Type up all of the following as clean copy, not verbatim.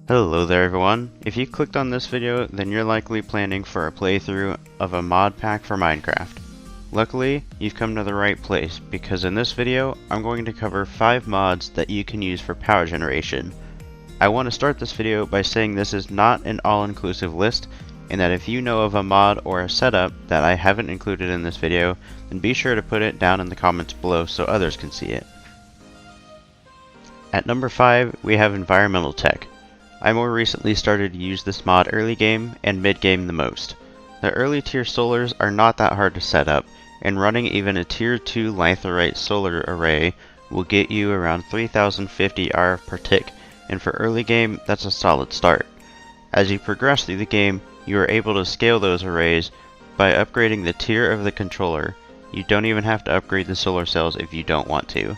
Hello there everyone. If you clicked on this video, then you're likely planning for a playthrough of a mod pack for Minecraft. Luckily, you've come to the right place, because in this video, I'm going to cover 5 mods that you can use for power generation. I want to start this video by saying this is not an all-inclusive list, and that if you know of a mod or a setup that I haven't included in this video, then be sure to put it down in the comments below so others can see it. At number 5, we have Environmental Tech. I more recently started to use this mod early game and mid game the most. The early tier solars are not that hard to set up, and running even a tier 2 litherite solar array will get you around 3050 RF per tick, and for early game that's a solid start. As you progress through the game, you are able to scale those arrays by upgrading the tier of the controller. You don't even have to upgrade the solar cells if you don't want to.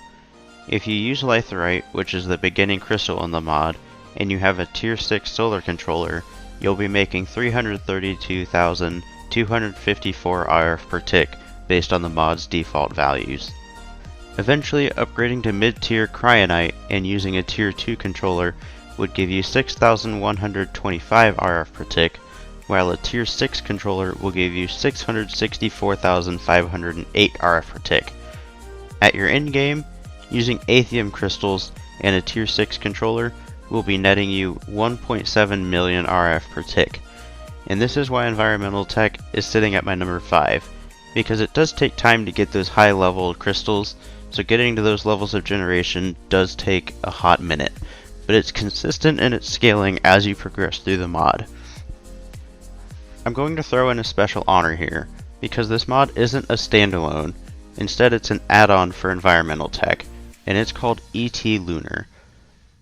If you use litherite, which is the beginning crystal in the mod, and you have a tier 6 solar controller, you'll be making 332,254 RF per tick based on the mod's default values. Eventually, upgrading to mid-tier cryonite and using a tier 2 controller would give you 6,125 RF per tick, while a tier 6 controller will give you 664,508 RF per tick. At your end game, using Aethium crystals and a tier 6 controller will be netting you 1.7 million RF per tick. And this is why Environmental Tech is sitting at my number 5, because it does take time to get those high level crystals, so getting to those levels of generation does take a hot minute, but it's consistent in its scaling as you progress through the mod. I'm going to throw in a special honor here, because this mod isn't a standalone, instead it's an add-on for Environmental Tech, and it's called ET Lunar.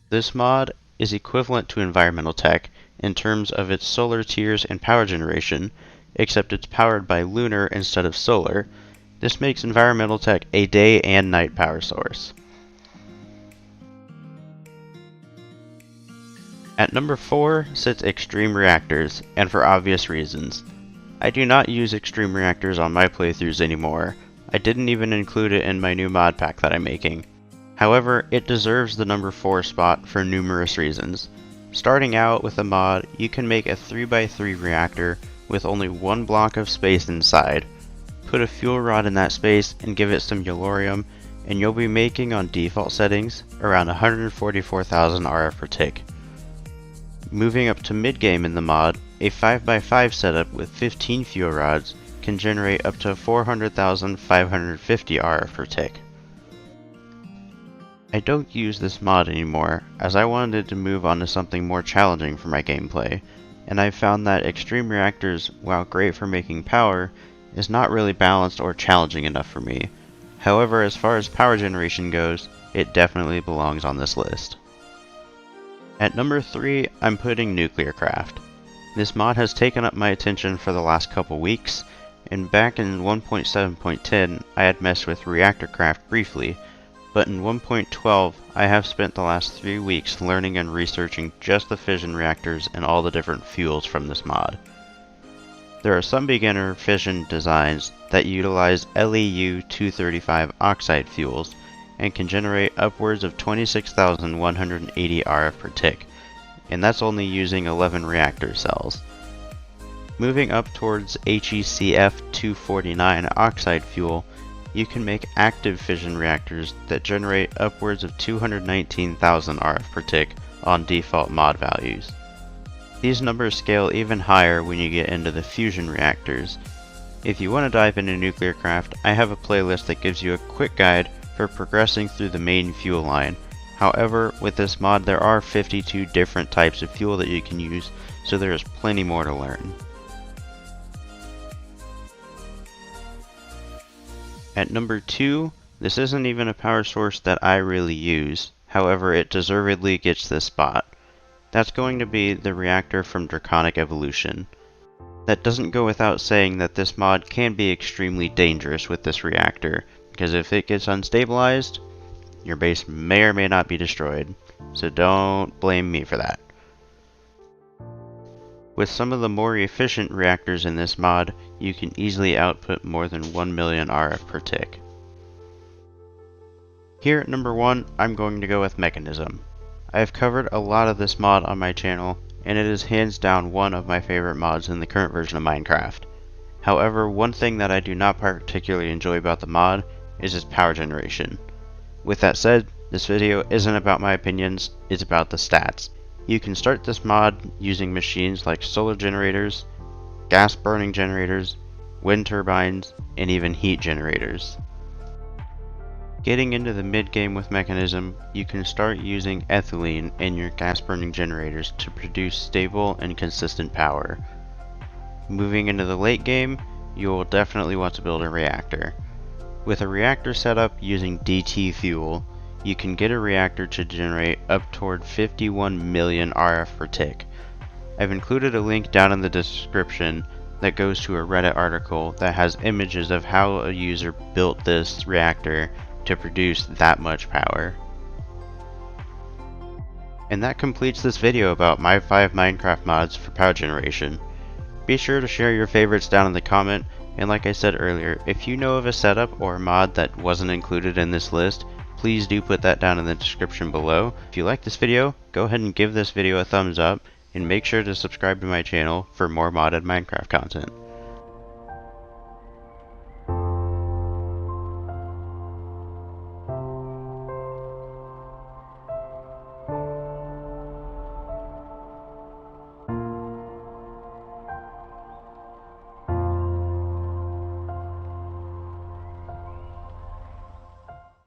This mod is equivalent to Environmental Tech in terms of its solar tiers and power generation, except it's powered by lunar instead of solar. This makes Environmental Tech a day and night power source. At number 4 sits Extreme Reactors, and for obvious reasons. I do not use Extreme Reactors on my playthroughs anymore. I didn't even include it in my new mod pack that I'm making. However, it deserves the number 4 spot for numerous reasons. Starting out with a mod, you can make a 3x3 reactor with only one block of space inside. Put a fuel rod in that space and give it some yellorium, and you'll be making on default settings around 144,000 RF per tick. Moving up to mid game in the mod, a 5x5 setup with 15 fuel rods can generate up to 400,550 RF per tick. I don't use this mod anymore, as I wanted to move on to something more challenging for my gameplay, and I found that Extreme Reactors, while great for making power, is not really balanced or challenging enough for me. However, as far as power generation goes, it definitely belongs on this list. At number 3, I'm putting NuclearCraft. This mod has taken up my attention for the last couple weeks, and back in 1.7.10 I had messed with ReactorCraft briefly, but in 1.12 I have spent the last 3 weeks learning and researching just the fission reactors and all the different fuels from this mod. There are some beginner fission designs that utilize LEU-235 oxide fuels and can generate upwards of 26,180 RF per tick, and that's only using 11 reactor cells. Moving up towards HECF-249 oxide fuel, you can make active fission reactors that generate upwards of 219,000 RF per tick on default mod values. These numbers scale even higher when you get into the fusion reactors. If you want to dive into NuclearCraft, I have a playlist that gives you a quick guide for progressing through the main fuel line. However, with this mod there are 52 different types of fuel that you can use, so there is plenty more to learn. At number 2, this isn't even a power source that I really use, however it deservedly gets this spot. That's going to be the reactor from Draconic Evolution. That doesn't go without saying that this mod can be extremely dangerous with this reactor, because if it gets unstabilized, your base may or may not be destroyed, so don't blame me for that. With some of the more efficient reactors in this mod, you can easily output more than 1 million RF per tick. Here at number 1, I'm going to go with Mekanism. I have covered a lot of this mod on my channel, and it is hands down one of my favorite mods in the current version of Minecraft. However, one thing that I do not particularly enjoy about the mod is its power generation. With that said, this video isn't about my opinions, it's about the stats. You can start this mod using machines like solar generators, gas burning generators, wind turbines, and even heat generators. Getting into the mid-game with Mekanism, you can start using ethylene in your gas burning generators to produce stable and consistent power. Moving into the late game, you will definitely want to build a reactor. With a reactor setup using DT fuel, you can get a reactor to generate up toward 51 million RF per tick. I've included a link down in the description that goes to a Reddit article that has images of how a user built this reactor to produce that much power. And that completes this video about my 5 Minecraft mods for power generation. Be sure to share your favorites down in the comment, and like I said earlier, if you know of a setup or a mod that wasn't included in this list, please do put that down in the description below. If you like this video, go ahead and give this video a thumbs up, and make sure to subscribe to my channel for more modded Minecraft content.